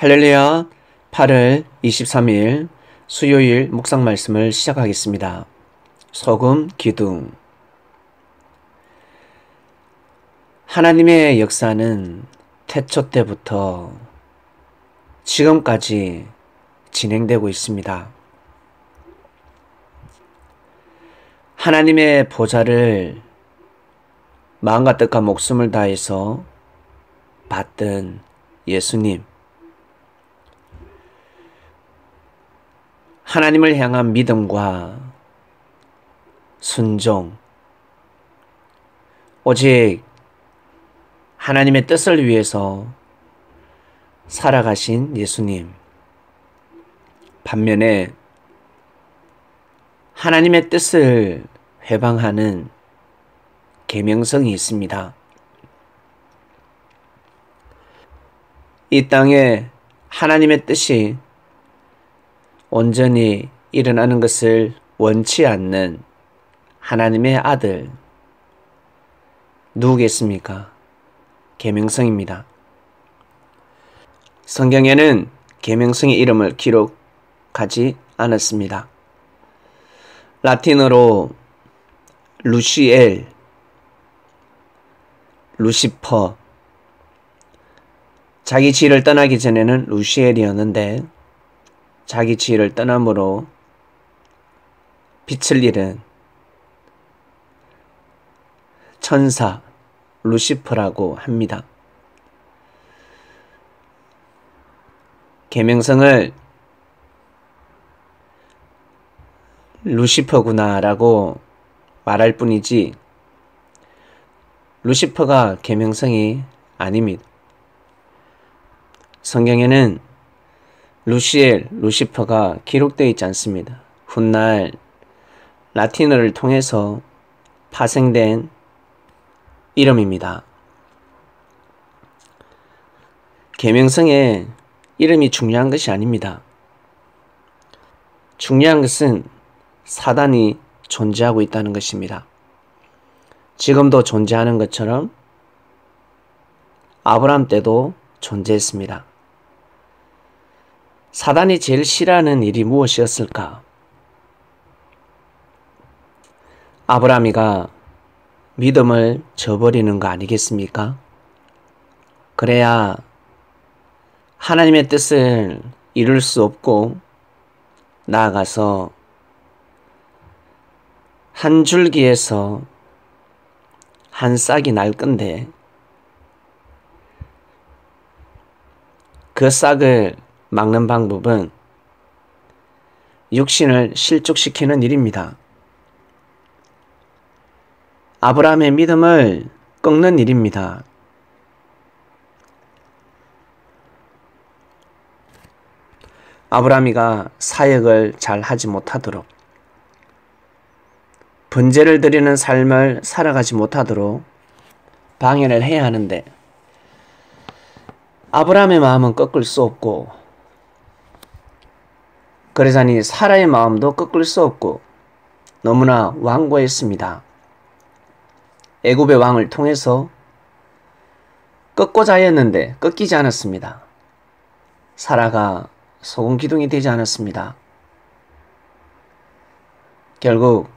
할렐루야. 8월 23일 수요일 묵상 말씀을 시작하겠습니다. 소금 기둥. 하나님의 역사는 태초 때부터 지금까지 진행되고 있습니다. 하나님의 보좌를 마음과 뜻과 목숨을 다해서 받던 예수님, 하나님을 향한 믿음과 순종, 오직 하나님의 뜻을 위해서 살아가신 예수님, 반면에 하나님의 뜻을 회방하는 계명성이 있습니다. 이 땅에 하나님의 뜻이 온전히 일어나는 것을 원치 않는 하나님의 아들 누구겠습니까? 계명성입니다. 성경에는 계명성의 이름을 기록하지 않았습니다. 라틴어로 루시엘, 루시퍼, 자기 지위를 떠나기 전에는 루시엘이었는데 자기 지위를 떠남으로 빛을 잃은 천사 루시퍼라고 합니다. 계명성을 루시퍼구나 라고 말할 뿐이지 루시퍼가 계명성이 아닙니다. 성경에는 루시엘, 루시퍼가 기록되어 있지 않습니다. 훗날 라틴어를 통해서 파생된 이름입니다. 계명성에 이름이 중요한 것이 아닙니다. 중요한 것은 사단이 존재하고 있다는 것입니다. 지금도 존재하는 것처럼 아브라함 때도 존재했습니다. 사단이 제일 싫어하는 일이 무엇이었을까? 아브라함이가 믿음을 저버리는 거 아니겠습니까? 그래야 하나님의 뜻을 이룰 수 없고 나아가서 한 줄기에서 한 싹이 날 건데 그 싹을 막는 방법은 육신을 실족시키는 일입니다. 아브라함의 믿음을 꺾는 일입니다. 아브라함이가 사역을 잘 하지 못하도록, 번제를 드리는 삶을 살아가지 못하도록 방해를 해야 하는데 아브라함의 마음은 꺾을 수 없고 그러자니 사라의 마음도 꺾을 수 없고 너무나 완고했습니다. 애굽의 왕을 통해서 꺾고자 하였는데 꺾이지 않았습니다. 사라가 소금 기둥이 되지 않았습니다. 결국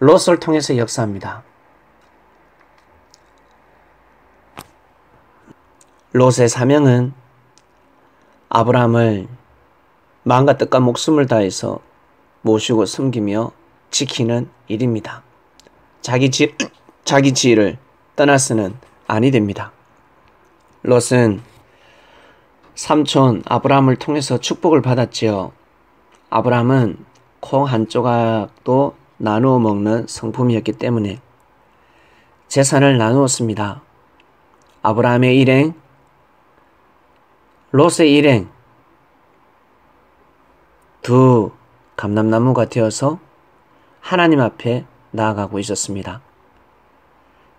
롯을 통해서 역사합니다. 롯의 사명은 아브라함을 마음과 뜻과 목숨을 다해서 모시고 섬기며 지키는 일입니다. 자기 지위를 떠나서는 아니 됩니다. 롯은 삼촌 아브라함을 통해서 축복을 받았지요. 아브라함은 콩 한 조각도 나누어 먹는 성품이었기 때문에 재산을 나누었습니다. 아브라함의 일행, 롯의 일행, 두 감람나무가 되어서 하나님 앞에 나아가고 있었습니다.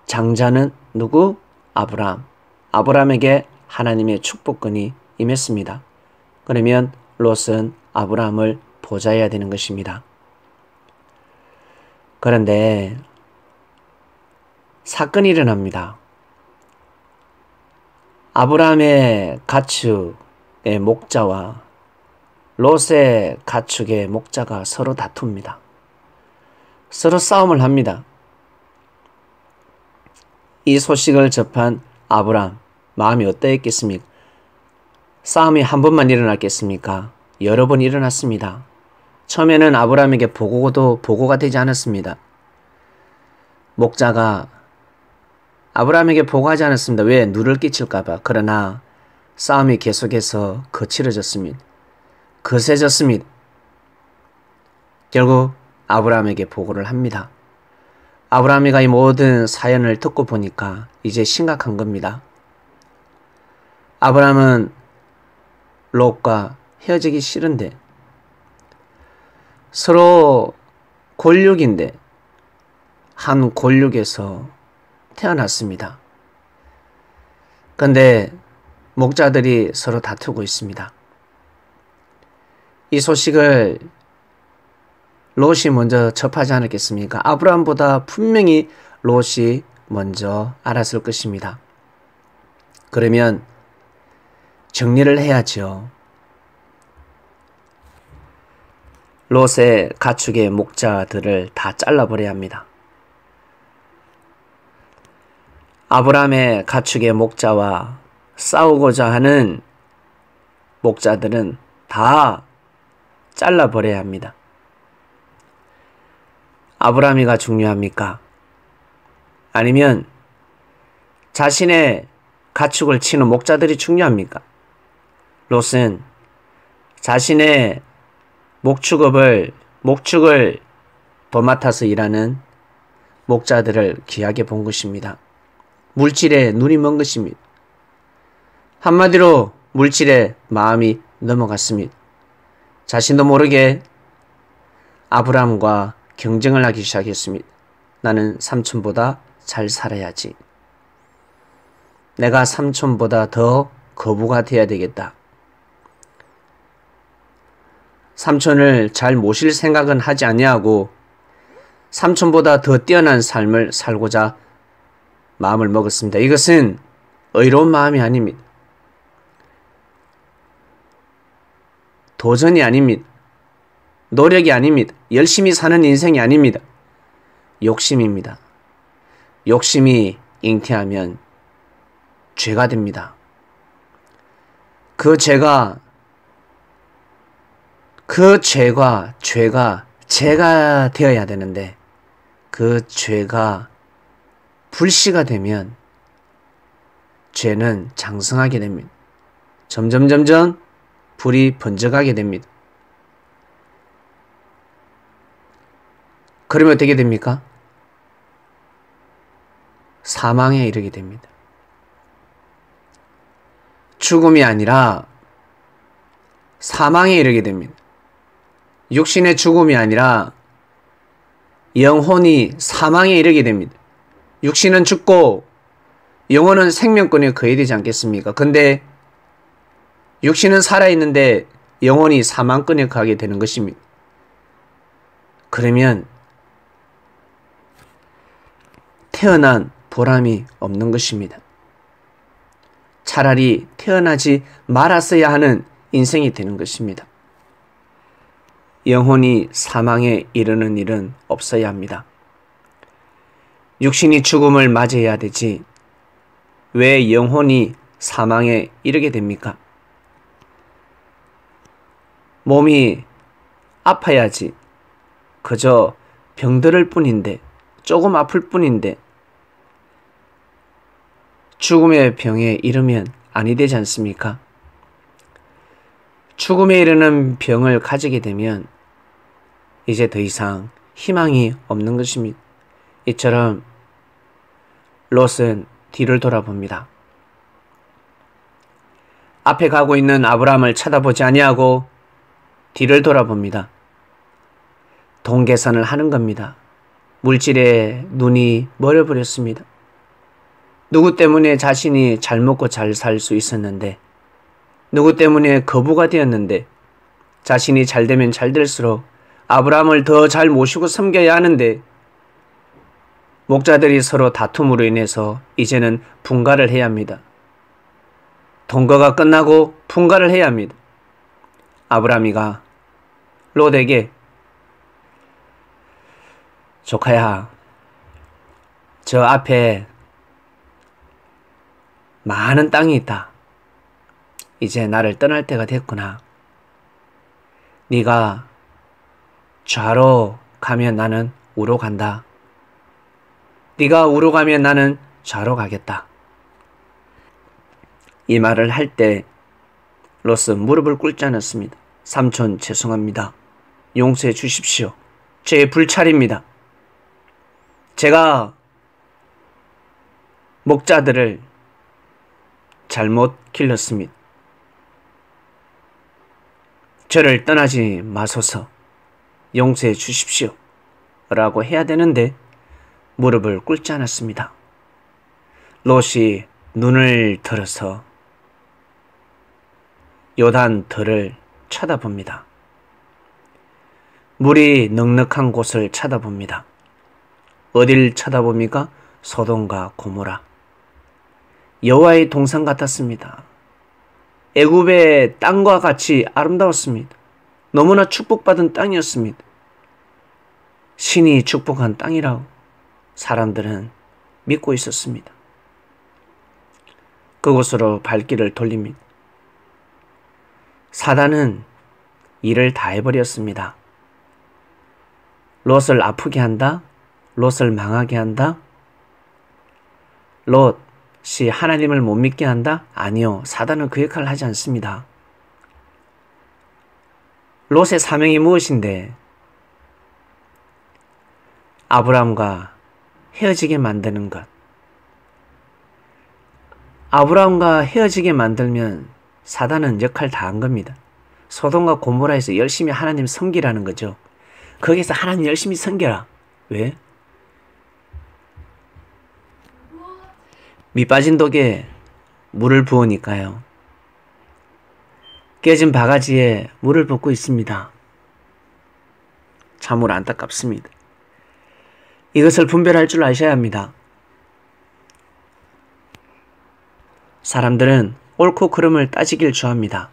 장자는 누구? 아브라함. 아브라함에게 하나님의 축복권이 임했습니다. 그러면 롯은 아브라함을 보좌해야 되는 것입니다. 그런데 사건이 일어납니다. 아브라함의 가축 목자와 롯의 가축의 목자가 서로 다툽니다. 서로 싸움을 합니다. 이 소식을 접한 아브람 마음이 어떠했겠습니까? 싸움이 한 번만 일어났겠습니까? 여러 번 일어났습니다. 처음에는 아브람에게 보고가 되지 않았습니다. 목자가 아브람에게 보고하지 않았습니다. 왜? 누를 끼칠까봐. 그러나 싸움이 계속해서 거칠어졌습니다. 거세졌습니다. 결국 아브람에게 보고를 합니다. 아브라함이가 이 모든 사연을 듣고 보니까 이제 심각한 겁니다. 아브라함은 롯과 헤어지기 싫은데 서로 골육인데 한 골육에서 태어났습니다. 그런데 목자들이 서로 다투고 있습니다. 이 소식을 롯이 먼저 접하지 않았겠습니까? 아브라함보다 분명히 롯이 먼저 알았을 것입니다. 그러면 정리를 해야죠. 롯의 가축의 목자들을 다 잘라버려야 합니다. 아브라함의 가축의 목자와 싸우고자 하는 목자들은 다 잘라버려야 합니다. 아브라함이가 중요합니까? 아니면 자신의 가축을 치는 목자들이 중요합니까? 롯은 자신의 목축을 도맡아서 일하는 목자들을 귀하게 본 것입니다. 물질에 눈이 먼 것입니다. 한마디로 물질에 마음이 넘어갔습니다. 자신도 모르게 아브라함과 경쟁을 하기 시작했습니다. 나는 삼촌보다 잘 살아야지. 내가 삼촌보다 더 거부가 되어야 되겠다. 삼촌을 잘 모실 생각은 하지 아니하고 삼촌보다 더 뛰어난 삶을 살고자 마음을 먹었습니다. 이것은 의로운 마음이 아닙니다. 도전이 아닙니다. 노력이 아닙니다. 열심히 사는 인생이 아닙니다. 욕심입니다. 욕심이 잉태하면 죄가 됩니다. 그 죄가 죄가 되어야 되는데 그 죄가 불씨가 되면 죄는 장성하게 됩니다. 점점 불이 번져가게 됩니다. 그러면 어떻게 됩니까? 사망에 이르게 됩니다. 죽음이 아니라 사망에 이르게 됩니다. 육신의 죽음이 아니라 영혼이 사망에 이르게 됩니다. 육신은 죽고 영혼은 생명권에 거해되지 않겠습니까? 근데 육신은 살아있는데 영혼이 사망권에 가게 되는 것입니다. 그러면 태어난 보람이 없는 것입니다. 차라리 태어나지 말았어야 하는 인생이 되는 것입니다. 영혼이 사망에 이르는 일은 없어야 합니다. 육신이 죽음을 맞이해야 되지 왜 영혼이 사망에 이르게 됩니까? 몸이 아파야지. 그저 병들을 뿐인데, 조금 아플 뿐인데 죽음의 병에 이르면 아니 되지 않습니까? 죽음에 이르는 병을 가지게 되면 이제 더 이상 희망이 없는 것입니다. 이처럼 롯은 뒤를 돌아봅니다. 앞에 가고 있는 아브라함을 쳐다보지 아니하고 뒤를 돌아봅니다. 돈 계산을 하는 겁니다. 물질에 눈이 멀어버렸습니다. 누구 때문에 자신이 잘 먹고 잘 살 수 있었는데, 누구 때문에 거부가 되었는데, 자신이 잘 되면 잘 될수록 아브라함을 더 잘 모시고 섬겨야 하는데, 목자들이 서로 다툼으로 인해서 이제는 분가를 해야 합니다. 동거가 끝나고 분가를 해야 합니다. 아브라함이가 롯에게 조카야, 저 앞에 많은 땅이 있다. 이제 나를 떠날 때가 됐구나. 네가 좌로 가면 나는 우로 간다. 네가 우로 가면 나는 좌로 가겠다. 이 말을 할 때 롯은 무릎을 꿇지 않았습니다. 삼촌 죄송합니다. 용서해 주십시오. 제 불찰입니다. 제가 목자들을 잘못 길렀습니다. 저를 떠나지 마소서. 용서해 주십시오. 라고 해야 되는데 무릎을 꿇지 않았습니다. 롯이 눈을 들어서 요단들을 쳐다봅니다. 물이 넉넉한 곳을 쳐다봅니다. 어딜 쳐다봅니까? 소돔과 고모라. 여호와의 동산 같았습니다. 애굽의 땅과 같이 아름다웠습니다. 너무나 축복받은 땅이었습니다. 신이 축복한 땅이라고 사람들은 믿고 있었습니다. 그곳으로 발길을 돌립니다. 사단은 일을 다 해버렸습니다. 롯을 아프게 한다? 롯을 망하게 한다? 롯이 하나님을 못 믿게 한다? 아니요. 사단은 그 역할을 하지 않습니다. 롯의 사명이 무엇인데 아브라함과 헤어지게 만드는 것. 아브라함과 헤어지게 만들면 사단은 역할 다 한 겁니다. 소돔과 고모라에서 열심히 하나님 섬기라는 거죠. 거기서 하나님 열심히 섬겨라. 왜? 밑 빠진 독에 물을 부으니까요. 깨진 바가지에 물을 붓고 있습니다. 참으로 안타깝습니다. 이것을 분별할 줄 아셔야 합니다. 사람들은 옳고 그름을 따지길 좋아합니다.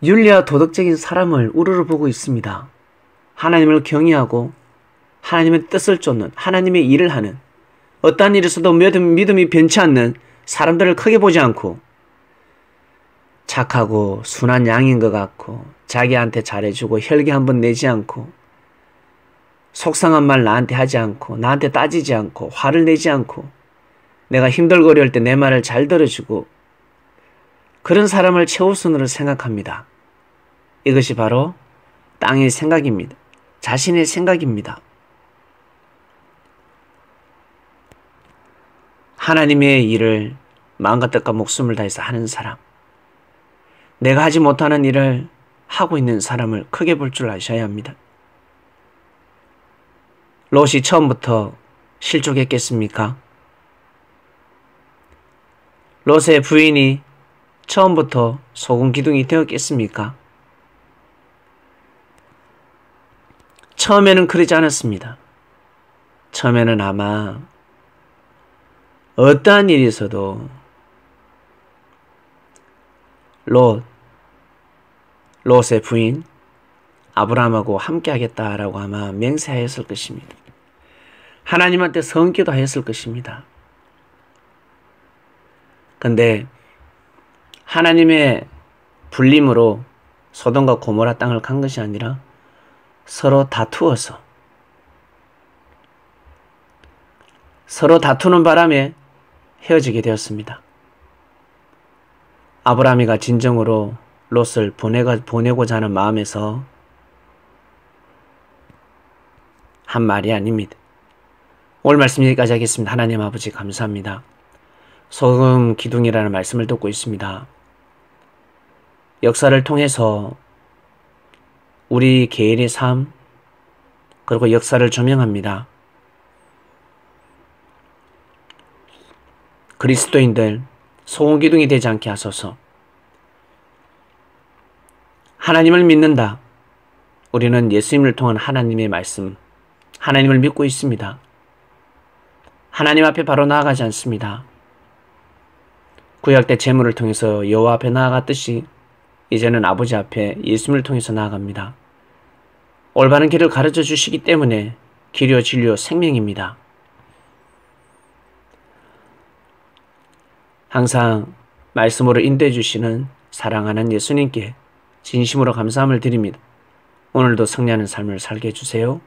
윤리와 도덕적인 사람을 우러러 보고 있습니다. 하나님을 경외하고 하나님의 뜻을 쫓는, 하나님의 일을 하는, 어떠한 일이 있어도 믿음이 변치 않는 사람들을 크게 보지 않고 착하고 순한 양인 것 같고 자기한테 잘해주고 혈기 한번 내지 않고 속상한 말 나한테 하지 않고 나한테 따지지 않고 화를 내지 않고 내가 힘들고 어려울 때 내 말을 잘 들어주고 그런 사람을 최우선으로 생각합니다. 이것이 바로 땅의 생각입니다. 자신의 생각입니다. 하나님의 일을 마음과 뜻과 목숨을 다해서 하는 사람, 내가 하지 못하는 일을 하고 있는 사람을 크게 볼 줄 아셔야 합니다. 롯이 처음부터 실족했겠습니까? 롯의 부인이 처음부터 소금 기둥이 되었겠습니까? 처음에는 그러지 않았습니다. 처음에는 아마 어떠한 일이 있어도 롯의 부인 아브라함하고 함께 하겠다라고 아마 맹세하였을 것입니다. 하나님한테 성기도 하였을 것입니다. 근데 하나님의 불림으로 소돔과 고모라 땅을 간 것이 아니라 서로 다투어서 서로 다투는 바람에 헤어지게 되었습니다. 아브라함이가 진정으로 롯을 보내고자 하는 마음에서 한 말이 아닙니다. 오늘 말씀 여기까지 하겠습니다. 하나님 아버지 감사합니다. 소금 기둥이라는 말씀을 듣고 있습니다. 역사를 통해서 우리 개인의 삶 그리고 역사를 조명합니다. 그리스도인들 소금 기둥이 되지 않게 하소서. 하나님을 믿는다. 우리는 예수님을 통한 하나님의 말씀, 하나님을 믿고 있습니다. 하나님 앞에 바로 나아가지 않습니다. 구약 때 제물을 통해서 여호와 앞에 나아갔듯이 이제는 아버지 앞에 예수님을 통해서 나아갑니다. 올바른 길을 가르쳐 주시기 때문에 길이요 진리요 생명입니다. 항상 말씀으로 인도해 주시는 사랑하는 예수님께 진심으로 감사함을 드립니다. 오늘도 승리하는 삶을 살게 해주세요.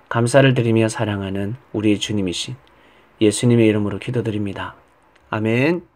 감사를 드리며 사랑하는 우리의 주님이신 예수님의 이름으로 기도드립니다. 아멘.